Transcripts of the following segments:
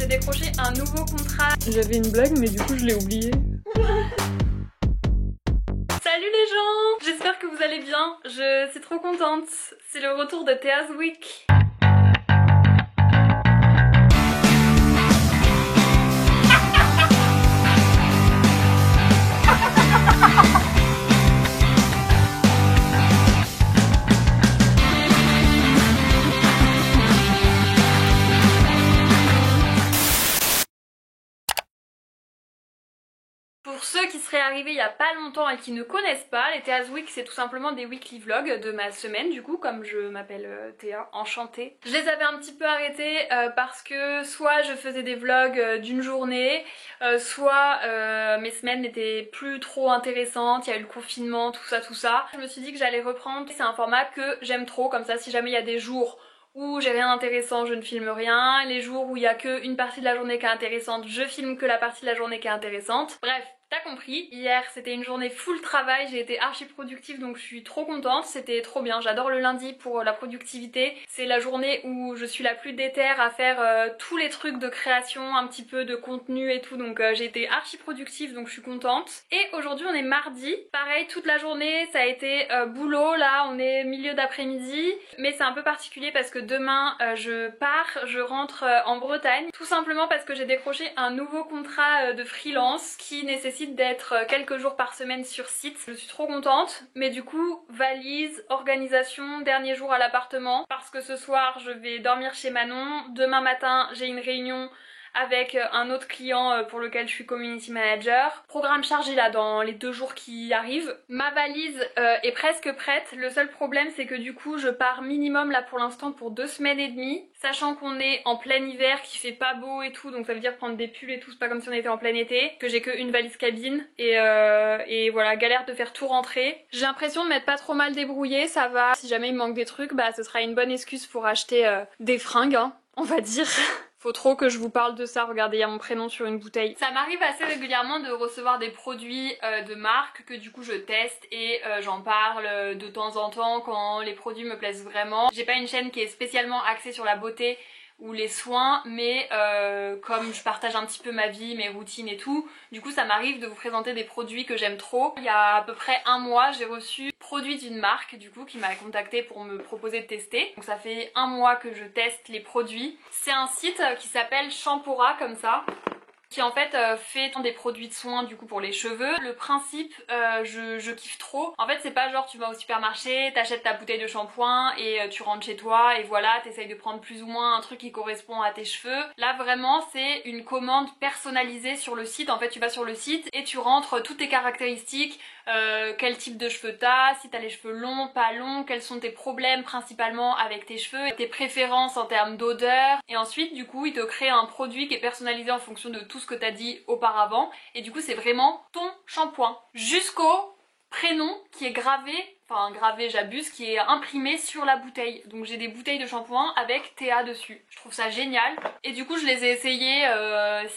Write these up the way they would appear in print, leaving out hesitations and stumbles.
j'ai décroché un nouveau contrat. J'avais une blague mais du coup je l'ai oubliée. Salut les gens, j'espère que vous allez bien, je suis trop contente. C'est le retour de Théa's Week. Pour ceux qui seraient arrivés il y a pas longtemps et qui ne connaissent pas, les Théa's Week c'est tout simplement des weekly vlogs de ma semaine du coup, comme je m'appelle Théa, enchantée. Je les avais un petit peu arrêtés parce que soit je faisais des vlogs d'une journée, soit mes semaines n'étaient plus trop intéressantes, il y a eu le confinement, tout ça. Je me suis dit que j'allais reprendre, c'est un format que j'aime trop, comme ça si jamais il y a des jours où j'ai rien d'intéressant, je ne filme rien. Les jours où il y a qu'une partie de la journée qui est intéressante, je filme que la partie de la journée qui est intéressante. Bref, t'as compris. Hier, c'était une journée full travail, j'ai été archi productive donc je suis trop contente, c'était trop bien. J'adore le lundi pour la productivité. C'est la journée où je suis la plus déter à faire tous les trucs de création, un petit peu de contenu et tout, donc j'ai été archi productive donc je suis contente. Et aujourd'hui on est mardi, pareil toute la journée ça a été boulot, là on est milieu d'après-midi, mais c'est un peu particulier parce que demain je rentre en Bretagne, tout simplement parce que j'ai décroché un nouveau contrat de freelance qui nécessite d'être quelques jours par semaine sur site. Je suis trop contente, mais du coup valise, organisation, dernier jour à l'appartement parce que ce soir je vais dormir chez Manon, demain matin j'ai une réunion avec un autre client pour lequel je suis community manager. Programme chargé là dans les 2 jours qui arrivent. Ma valise est presque prête. Le seul problème c'est que du coup je pars minimum là pour l'instant pour 2 semaines et demie. Sachant qu'on est en plein hiver, qu'il fait pas beau et tout, donc ça veut dire prendre des pulls et tout, c'est pas comme si on était en plein été, que j'ai qu'une valise cabine et voilà, galère de faire tout rentrer. J'ai l'impression de m'être pas trop mal débrouillée, ça va. Si jamais il me manque des trucs, bah ce sera une bonne excuse pour acheter des fringues, hein, on va dire. Faut trop que je vous parle de ça, regardez, il y a mon prénom sur une bouteille. Ça m'arrive assez régulièrement de recevoir des produits de marque que du coup je teste et j'en parle de temps en temps quand les produits me plaisent vraiment. J'ai pas une chaîne qui est spécialement axée sur la beauté ou les soins, mais comme je partage un petit peu ma vie, mes routines et tout, du coup ça m'arrive de vous présenter des produits que j'aime trop. Il y a à peu près un mois j'ai reçu produit d'une marque du coup qui m'a contacté pour me proposer de tester. Donc ça fait un mois que je teste les produits. C'est un site qui s'appelle Shampora comme ça, qui en fait fait des produits de soins du coup pour les cheveux. Le principe je kiffe trop. En fait c'est pas genre tu vas au supermarché, t'achètes ta bouteille de shampoing et tu rentres chez toi et voilà, t'essayes de prendre plus ou moins un truc qui correspond à tes cheveux. Là vraiment c'est une commande personnalisée sur le site. En fait tu vas sur le site et tu rentres toutes tes caractéristiques, quel type de cheveux t'as, si t'as les cheveux longs, pas longs, quels sont tes problèmes principalement avec tes cheveux, tes préférences en termes d'odeur, et ensuite du coup il te crée un produit qui est personnalisé en fonction de tout ce que t'as dit auparavant, et du coup c'est vraiment ton shampoing jusqu'au prénom qui est gravé, enfin gravé j'abuse, qui est imprimé sur la bouteille. Donc j'ai des bouteilles de shampoing avec Théa dessus. Je trouve ça génial. Et du coup je les ai essayées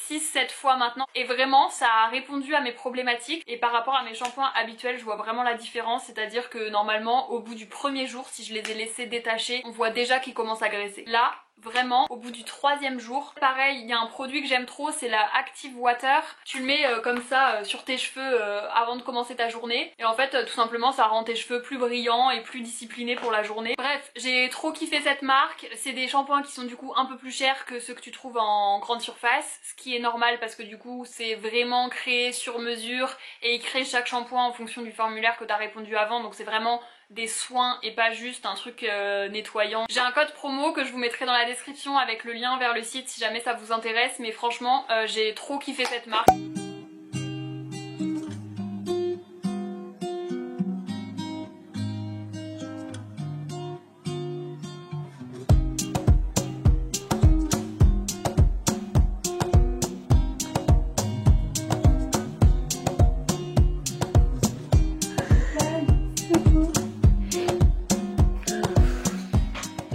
6-7 fois maintenant. Et vraiment ça a répondu à mes problématiques. Et par rapport à mes shampoings habituels je vois vraiment la différence. C'est-à-dire que normalement au bout du premier jour, si je les ai laissés détachés, on voit déjà qu'ils commencent à graisser. Là vraiment au bout du 3e jour, pareil, il y a un produit que j'aime trop, c'est la Active Water. Tu le mets comme ça sur tes cheveux avant de commencer ta journée et en fait tout simplement ça rend tes cheveux plus brillants et plus disciplinés pour la journée. Bref, j'ai trop kiffé cette marque. C'est des shampoings qui sont du coup un peu plus chers que ceux que tu trouves en grande surface, ce qui est normal parce que du coup c'est vraiment créé sur mesure et ils créent chaque shampoing en fonction du formulaire que t'as répondu avant, donc c'est vraiment des soins et pas juste un truc nettoyant. J'ai un code promo que je vous mettrai dans la description avec le lien vers le site si jamais ça vous intéresse, mais franchement j'ai trop kiffé cette marque.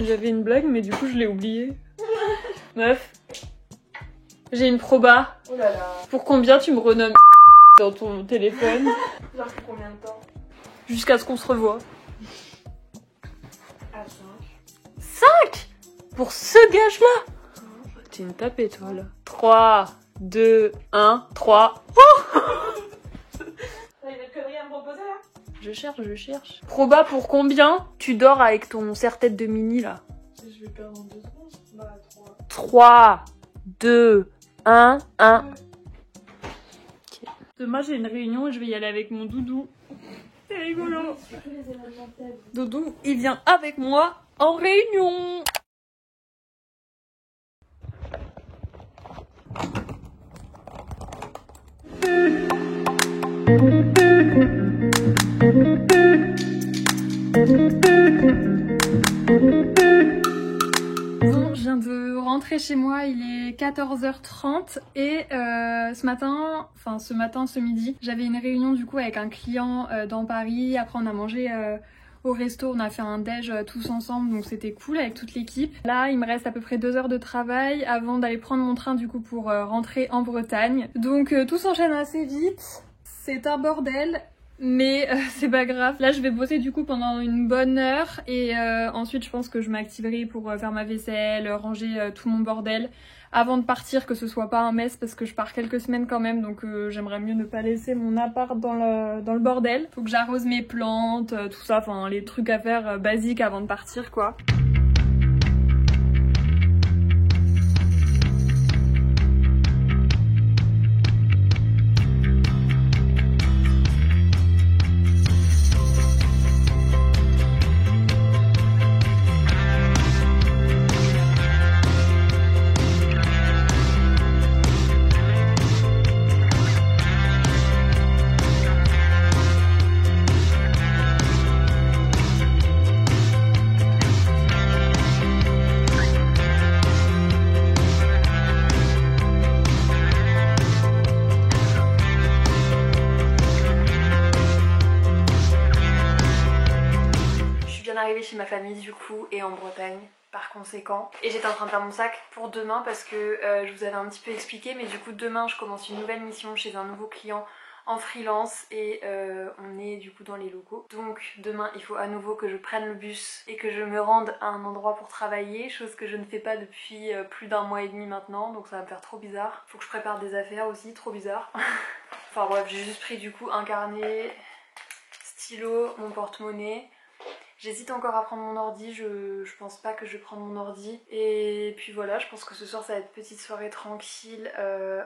J'avais une blague mais du coup je l'ai oubliée. Meuf, j'ai une proba. Oh là là. Pour combien tu me renommes dans ton téléphone? Genre pour combien de temps? Jusqu'à ce qu'on se revoie. À 5. 5 pour ce gage là? T'es une tapée toi là. 3, 2, 1, 3. T'as une autre connerie à me proposer là? Je cherche. Proba pour combien tu dors avec ton serre-tête de mini là? Je vais perdre en 2 secondes. Bah 3. 3, 2, 1, 1. Okay. Demain j'ai une réunion et je vais y aller avec mon doudou. C'est rigolo. Doudou, il vient avec moi en réunion. Bon, je viens de rentrer chez moi, il est 14h30 et ce midi, j'avais une réunion du coup avec un client dans Paris. Après on a mangé au resto, on a fait un déj tous ensemble, donc c'était cool avec toute l'équipe. Là, il me reste à peu près 2 heures de travail avant d'aller prendre mon train du coup pour rentrer en Bretagne. Donc tout s'enchaîne assez vite, c'est un bordel. Mais c'est pas grave. Là je vais bosser du coup pendant une bonne heure et ensuite je pense que je m'activerai pour faire ma vaisselle, ranger tout mon bordel avant de partir, que ce soit pas un mess parce que je pars quelques semaines quand même, donc j'aimerais mieux ne pas laisser mon appart dans le bordel. Faut que j'arrose mes plantes, tout ça, enfin les trucs à faire basiques avant de partir quoi. Arrivée chez ma famille du coup et en Bretagne par conséquent, et j'étais en train de faire mon sac pour demain parce que je vous avais un petit peu expliqué, mais du coup demain je commence une nouvelle mission chez un nouveau client en freelance et on est du coup dans les locaux, donc demain il faut à nouveau que je prenne le bus et que je me rende à un endroit pour travailler, chose que je ne fais pas depuis plus d'1 mois et demi maintenant, donc ça va me faire trop bizarre. Faut que je prépare des affaires aussi, trop bizarre. Enfin bref, j'ai juste pris du coup un carnet, stylo, mon porte-monnaie. J'hésite encore à prendre mon ordi, je pense pas que je vais prendre mon ordi. Et puis voilà, je pense que ce soir ça va être petite soirée tranquille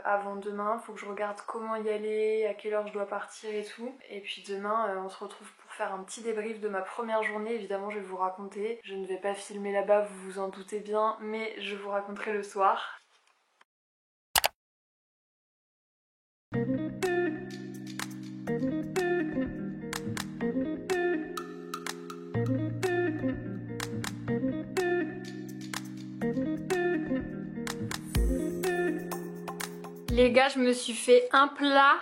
avant demain. Faut que je regarde comment y aller, à quelle heure je dois partir et tout. Et puis demain on se retrouve pour faire un petit débrief de ma première journée. Évidemment je vais vous raconter, je ne vais pas filmer là-bas, vous vous en doutez bien, mais je vous raconterai le soir. Les gars, je me suis fait un plat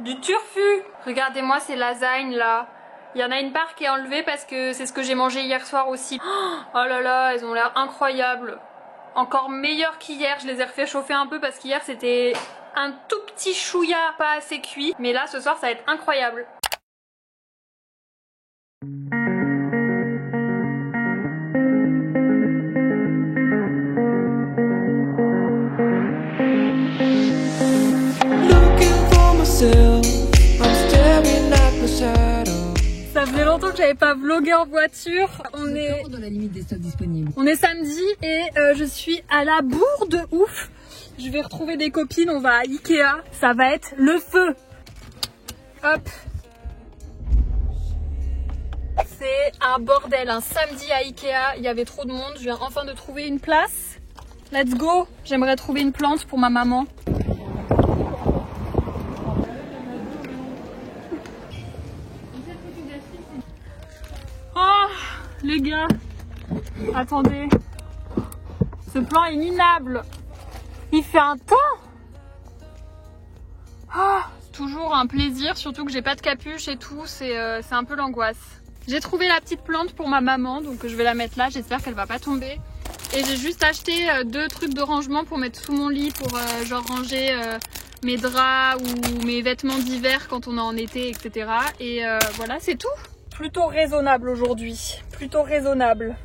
du turfu. Regardez-moi ces lasagnes là. Il y en a une part qui est enlevée parce que c'est ce que j'ai mangé hier soir aussi. Oh là là, elles ont l'air incroyables. Encore meilleures qu'hier. Je les ai refait chauffer un peu parce qu'hier c'était un tout petit chouïa pas assez cuit. Mais là ce soir ça va être incroyable. Ça faisait longtemps que j'avais pas vlogué en voiture. On est dans la limite des stocks disponibles. On est samedi et je suis à la bourre de ouf. Je vais retrouver des copines, on va à Ikea. Ça va être le feu. Hop. C'est un bordel, un samedi à Ikea. Il y avait trop de monde. Je viens enfin de trouver une place. Let's go. J'aimerais trouver une plante pour ma maman. Oh les gars, attendez, ce plan est minable, il fait un temps. Oh, toujours un plaisir, surtout que j'ai pas de capuche et tout, c'est un peu l'angoisse. J'ai trouvé la petite plante pour ma maman, donc je vais la mettre là, j'espère qu'elle va pas tomber. Et j'ai juste acheté 2 trucs de rangement pour mettre sous mon lit, pour genre ranger mes draps ou mes vêtements d'hiver quand on est en été, etc. Et voilà, c'est tout. Plutôt raisonnable aujourd'hui, plutôt raisonnable.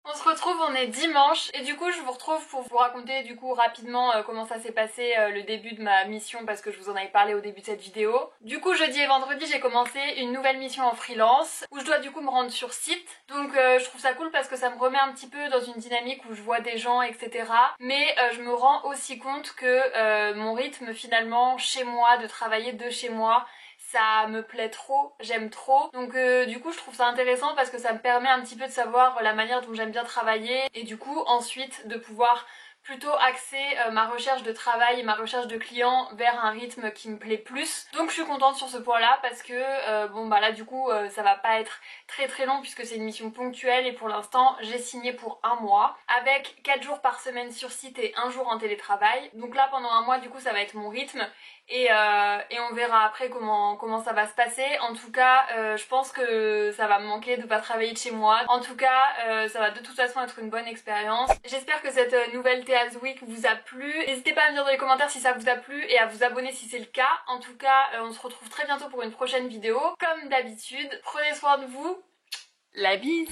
On se retrouve, on est dimanche et du coup je vous retrouve pour vous raconter du coup rapidement comment ça s'est passé le début de ma mission parce que je vous en avais parlé au début de cette vidéo. Du coup jeudi et vendredi j'ai commencé une nouvelle mission en freelance où je dois du coup me rendre sur site. Donc je trouve ça cool parce que ça me remet un petit peu dans une dynamique où je vois des gens etc. Mais je me rends aussi compte que mon rythme finalement chez moi, de travailler de chez moi, ça me plaît trop, j'aime trop. Donc du coup je trouve ça intéressant parce que ça me permet un petit peu de savoir la manière dont j'aime bien travailler et du coup ensuite de pouvoir plutôt axer ma recherche de travail et ma recherche de clients vers un rythme qui me plaît plus. Donc je suis contente sur ce point là parce que bon bah là du coup ça va pas être très long puisque c'est une mission ponctuelle et pour l'instant j'ai signé pour 1 mois avec 4 jours par semaine sur site et 1 jour en télétravail. Donc là pendant 1 mois du coup ça va être mon rythme et on verra après comment ça va se passer. En tout cas je pense que ça va me manquer de pas travailler de chez moi. En tout cas ça va de toute façon être une bonne expérience. J'espère que cette nouvelle Tea's Week vous a plu. N'hésitez pas à me dire dans les commentaires si ça vous a plu et à vous abonner si c'est le cas. En tout cas on se retrouve très bientôt pour une prochaine vidéo. Comme d'habitude, prenez soin de vous. La bise.